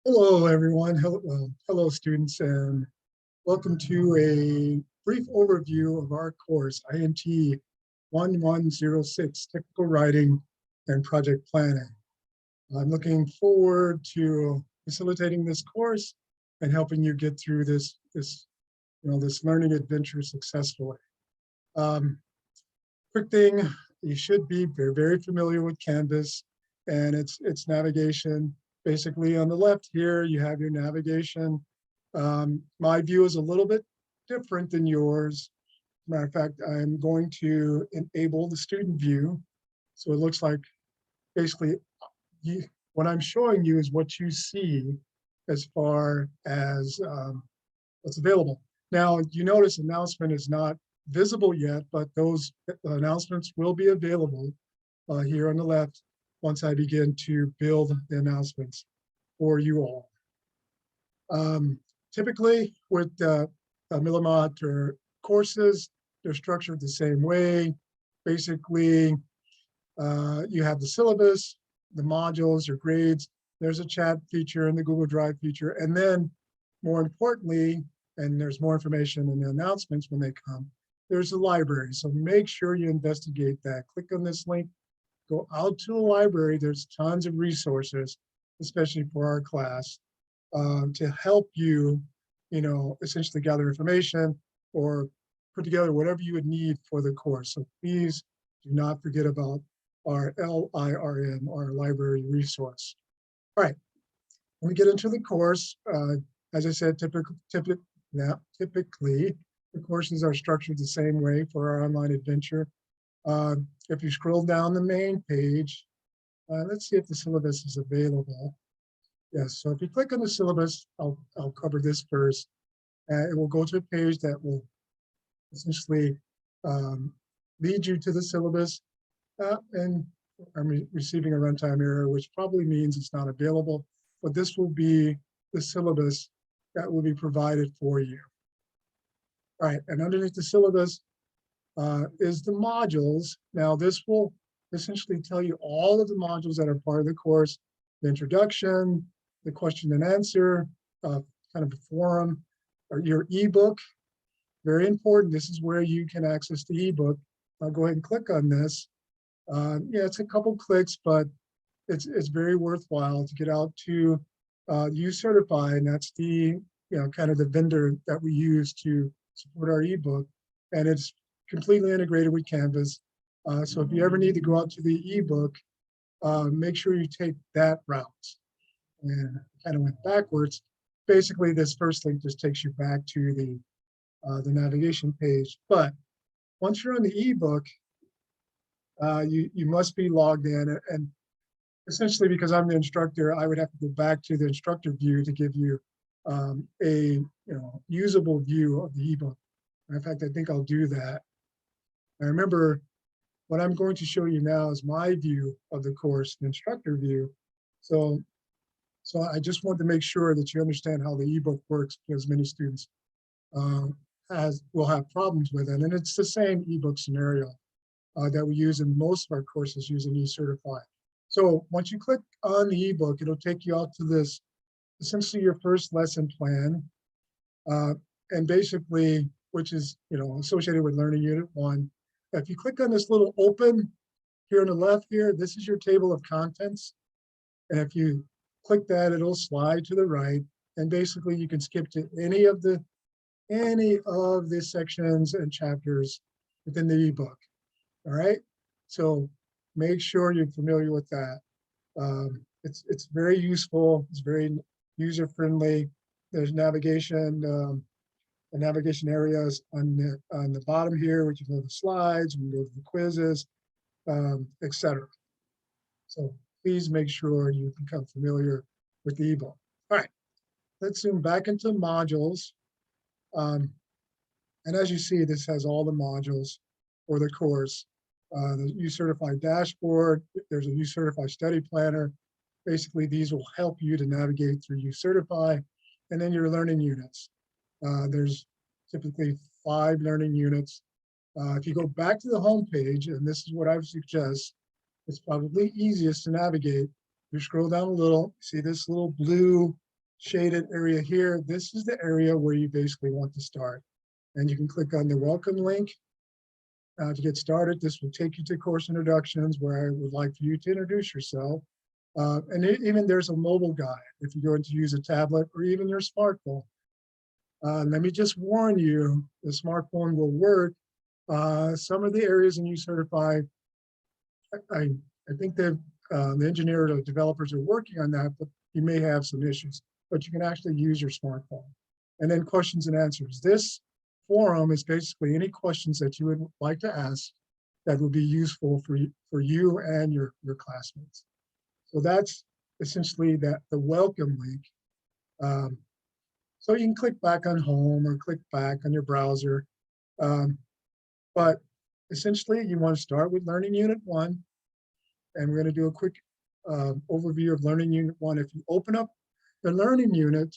Hello, everyone. Hello, students, and welcome to a brief overview of our course, INT 1106, Technical Writing and Project Planning. I'm looking forward to facilitating this course and helping you get through this learning adventure successfully. Quick thing, you should be very familiar with Canvas and its navigation. Basically, on the left here, you have your navigation. My view is a little bit different than yours. Matter of fact, I'm going to enable the student view. So it looks like basically what I'm showing you is what you see as far as what's available. Now, you notice announcement is not visible yet, but those announcements will be available here on the left once I begin to build the announcements for you all. Typically with Millimot or courses, they're structured the same way. Basically, you have the syllabus, the modules, your grades, there's a chat feature and the Google Drive feature, and then more importantly, and there's more information in the announcements when they come, there's a library. So make sure you investigate that. Click on this link, go out to the library. There's tons of resources, especially for our class, to help you, essentially gather information or put together whatever you would need for the course. So please do not forget about our LIRM, our library resource. All right, when we get into the course, as I said, typically, the courses are structured the same way for our online adventure. If you scroll down the main page, let's see if the syllabus is available. Yes, so if you click on the syllabus, I'll cover this first. It will go to a page that will essentially lead you to the syllabus. And I'm receiving a runtime error, which probably means it's not available, but this will be the syllabus that will be provided for you. All right, and underneath the syllabus is the modules. Now this will essentially tell you all of the modules that are part of the course, the introduction, the question and answer, kind of a forum, or your ebook. Very important, this is where you can access the ebook. I'll go ahead and click on this. Yeah, it's a couple clicks, but it's very worthwhile to get out to UCertify, and that's the kind of the vendor that we use to support our ebook, and it's completely integrated with Canvas. So if you ever need to go out to the ebook, make sure you take that route. And kind of went backwards. Basically, this first link just takes you back to the navigation page. But once you're on the ebook, you must be logged in, and essentially because I'm the instructor, I would have to go back to the instructor view to give you a usable view of the ebook. In fact, I think I'll do that. I remember what I'm going to show you now is my view of the course, the instructor view. So I just want to make sure that you understand how the ebook works, because many students will have problems with it. And it's the same ebook scenario that we use in most of our courses using eCertify. So once you click on the ebook, it'll take you out to this, essentially your first lesson plan. And basically, which is associated with Learning Unit 1. If you click on this little open here on the left here, this is your table of contents. And if you click that, it'll slide to the right. And basically you can skip to any of the sections and chapters within the ebook. All right. So make sure you're familiar with that. It's very useful. It's very user-friendly. There's navigation areas on the bottom here, which you go to the slides, we go to the quizzes, etc. So please make sure you become familiar with the ebook. All right, let's zoom back into modules. And as you see, this has all the modules for the course. The UCertify dashboard, there's a UCertify study planner. Basically, these will help you to navigate through UCertify, and then your learning units. There's typically 5 learning units. If you go back to the home page, and this is what I would suggest, it's probably easiest to navigate. You scroll down a little, see this little blue shaded area here, this is the area where you basically want to start. And you can click on the welcome link to get started. This will take you to course introductions where I would like for you to introduce yourself. Even there's a mobile guide if you're going to use a tablet or even your smartphone. Let me just warn you, the smartphone will work. Some of the areas in U-Certify, I think that the engineers or developers are working on that, but you may have some issues, but you can actually use your smartphone. And then questions and answers. This forum is basically any questions that you would like to ask that would be useful for you and your classmates. So that's essentially the welcome link. So you can click back on home or click back on your browser. But essentially you want to start with Learning Unit 1. And we're going to do a quick overview of Learning Unit 1. If you open up the Learning Unit,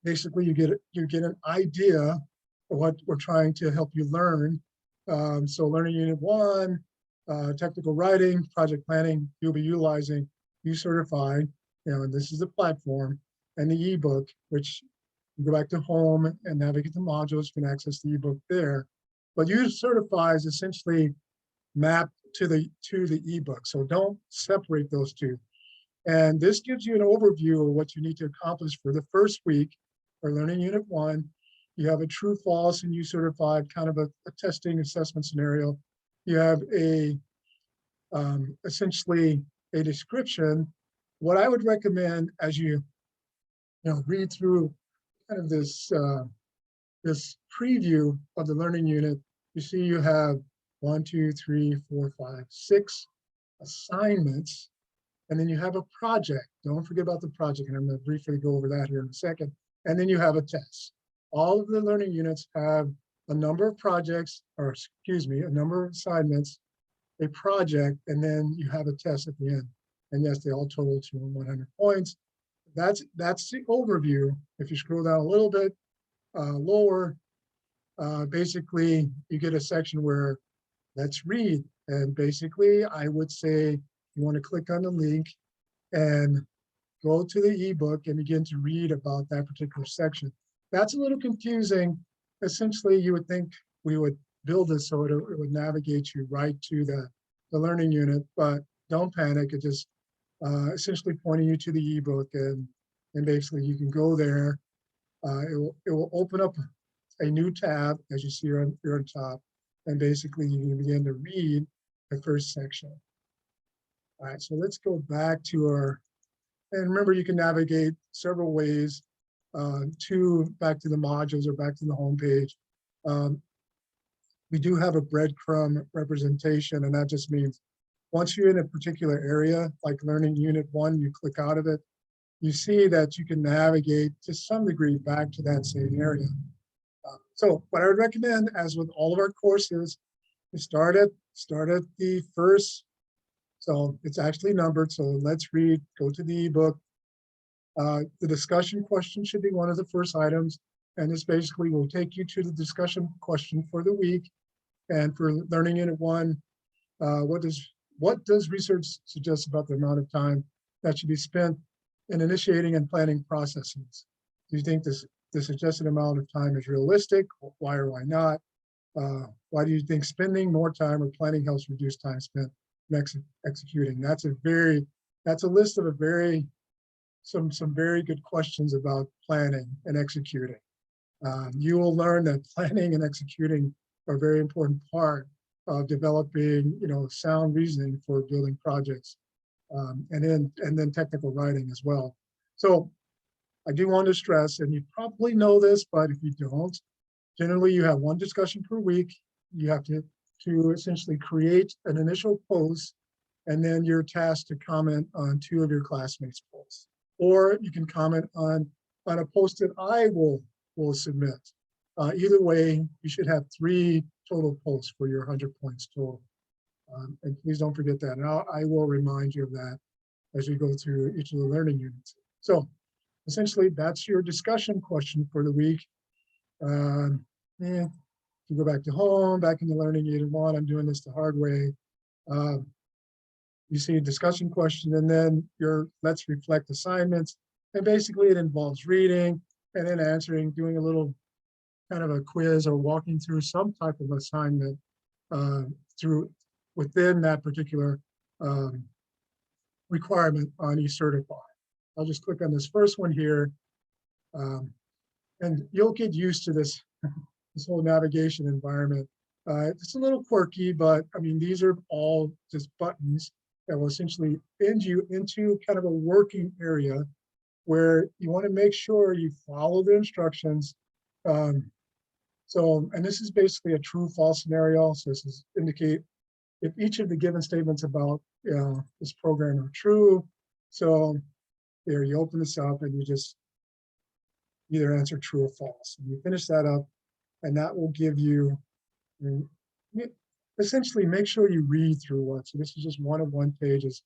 basically you get an idea of what we're trying to help you learn. So Learning Unit 1, technical writing, project planning, you'll be utilizing U-Certify, and this is the platform, and the ebook, which you go back to home and navigate the modules, you can access the ebook there. But U-Certify is essentially mapped to the ebook, so don't separate those two. And this gives you an overview of what you need to accomplish for the first week for Learning Unit 1. You have a true false and U-Certified kind of a testing assessment scenario. You have a essentially a description. What I would recommend as you read through kind of this this preview of the Learning Unit, you see you have 1, 2, 3, 4, 5, 6 assignments, and then you have a project. Don't forget about the project, and I'm going to briefly go over that here in a second. And then you have a test. All of the learning units have a number of projects, or excuse me, a number of assignments, a project, and then you have a test at the end. And yes, they all total to 100 points. That's the overview. If you scroll down a little bit lower, basically you get a section where let's read. And basically I would say you want to click on the link and go to the ebook and begin to read about that particular section. That's a little confusing. Essentially, you would think we would build this so it would navigate you right to the learning unit, but don't panic. It just essentially pointing you to the ebook, and basically you can go there. It will open up a new tab, as you see here on top, and basically you can begin to read the first section. All right, so let's go back to our, and remember you can navigate several ways back to the modules or back to the home page. We do have a breadcrumb representation, and that just means once you're in a particular area, like Learning Unit 1, you click out of it, you see that you can navigate to some degree back to that same area. So what I would recommend, as with all of our courses, is start at the first, so it's actually numbered, so let's read, go to the ebook. The discussion question should be one of the first items, and this basically will take you to the discussion question for the week. And for Learning Unit 1, what does research suggest about the amount of time that should be spent in initiating and planning processes? Do you think the suggested amount of time is realistic? Why or why not? Why do you think spending more time or planning helps reduce time spent executing? That's a list of some very good questions about planning and executing. You will learn that planning and executing are a very important part of developing, sound reasoning for building projects, and then technical writing as well. So I do want to stress, and you probably know this, but if you don't, generally you have one discussion per week. You have to essentially create an initial post, and then you're tasked to comment on 2 of your classmates' posts. Or you can comment on a post that I will submit. Either way, you should have 3 total posts for your 100 points total. And please don't forget that. And I will remind you of that as we go through each of the learning units. So essentially, that's your discussion question for the week. You go back to home, back in the Learning Unit 1, I'm doing this the hard way. You see a discussion question, and then your let's reflect assignments. And basically it involves reading and then answering, doing a little kind of a quiz or walking through some type of assignment uh, through within that particular requirement on eCertify. I'll just click on this first one here. And you'll get used to this, this whole navigation environment. It's a little quirky, but I mean, these are all just buttons that will essentially end you into kind of a working area where you want to make sure you follow the instructions. And this is basically a true false scenario. So this is indicate if each of the given statements about this program are true. So there you open this up and you just either answer true or false. And you finish that up and that will give you, essentially make sure you read through one. So this is just one of one pages.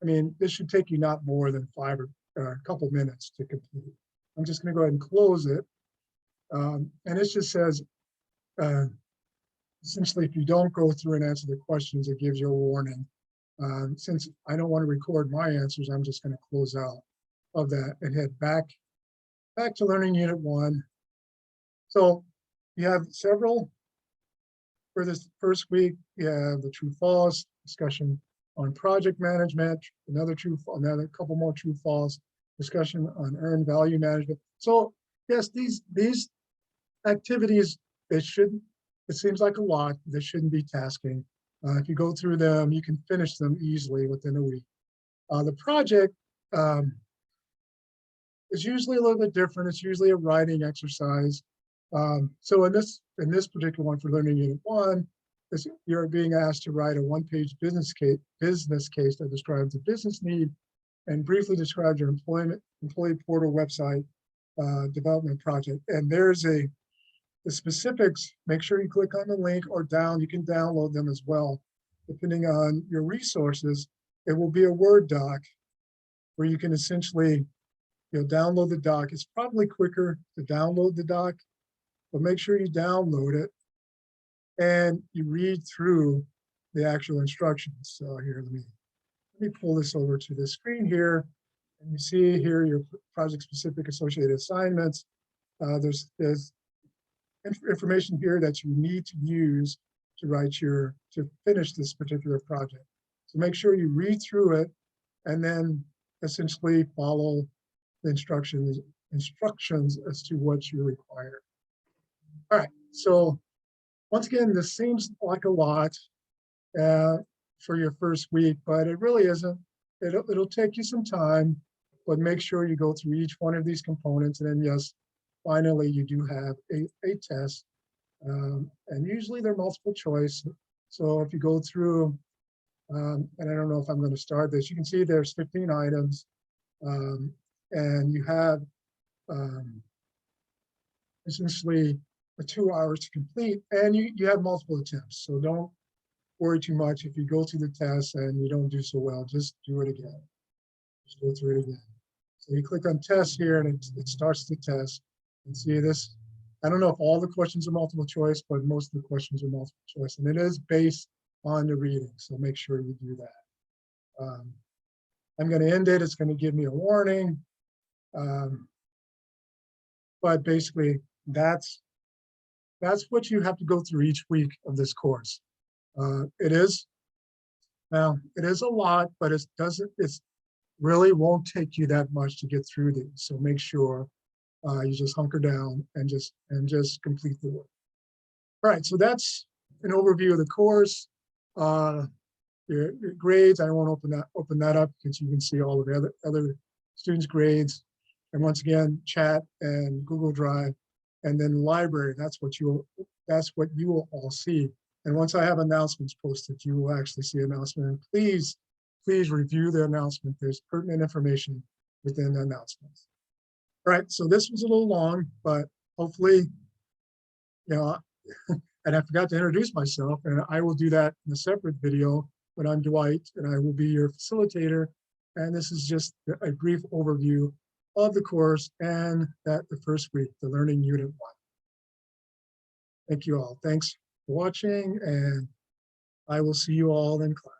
I mean, this should take you not more than 5 or a couple minutes to complete. I'm just gonna go ahead and close it. And it just says, essentially, if you don't go through and answer the questions, it gives you a warning. Since I don't want to record my answers, I'm just going to close out of that and head back to Learning Unit 1. So you have several for this first week. You have the true false discussion on project management, another couple more true false discussion on earned value management. So yes, these activities, it seems like a lot. They shouldn't be tasking. If you go through them, you can finish them easily within a week. The project is usually a little bit different. It's usually a writing exercise. So in this particular one for Learning Unit 1, you're being asked to write a one-page business case that describes the business need and briefly describes your employee portal website development project. And there's the specifics. Make sure you click on the link or you can download them as well. Depending on your resources, it will be a Word doc where you can essentially download the doc. It's probably quicker to download the doc, but make sure you download it and you read through the actual instructions. So here, let me pull this over to the screen here. And you see here your project-specific associated assignments. There's information here that you need to use to finish this particular project. So make sure you read through it and then essentially follow the instructions as to what you require. All right, so once again, this seems like a lot for your first week, but it really isn't. It'll take you some time, but make sure you go through each one of these components. And then yes, finally, you do have a test. And usually they're multiple choice. So if you go through, and I don't know if I'm going to start this, you can see there's 15 items. And you have essentially 2 hours to complete, and you have multiple attempts. So don't worry too much if you go through the test and you don't do so well. Just do it again. Just go through it again. So you click on test here, and it starts the test. And see this. I don't know if all the questions are multiple choice, but most of the questions are multiple choice, and it is based on the reading. So make sure you do that. I'm going to end it. It's going to give me a warning. But basically, that's what you have to go through each week of this course. It is a lot, but it really won't take you that much to get through these. So make sure you just hunker down and just complete the work. All right, so that's an overview of the course. Your grades, I won't open that up because you can see all of the other students' grades. And once again, chat and Google Drive, and then library. That's what you will all see. And once I have announcements posted, you will actually see announcement. And please review the announcement. There's pertinent information within the announcements. All right, so this was a little long, but hopefully, and I forgot to introduce myself, and I will do that in a separate video, but I'm Dwight, and I will be your facilitator. And this is just a brief overview of the course and the first week, the Learning Unit 1. Thank you all. Thanks for watching, and I will see you all in class.